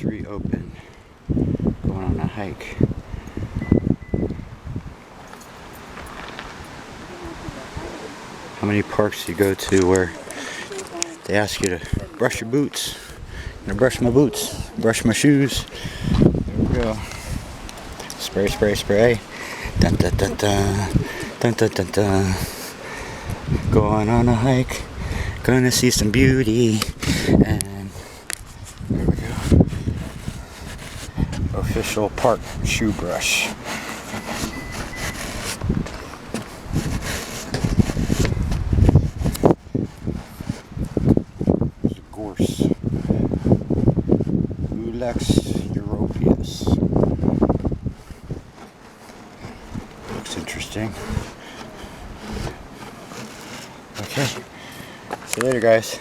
reopened. Going on a hike. How many parks do you go to where they ask you to brush your boots? I'm gonna brush my boots, brush my shoes. There we go. Spray, spray, spray. Dun dun dun dun. Dun dun dun dun. Going on a hike. Gonna see some beauty. And there we go. Official park shoe brush. There's a gorse. Europeus. Looks interesting. Okay. See you later, guys.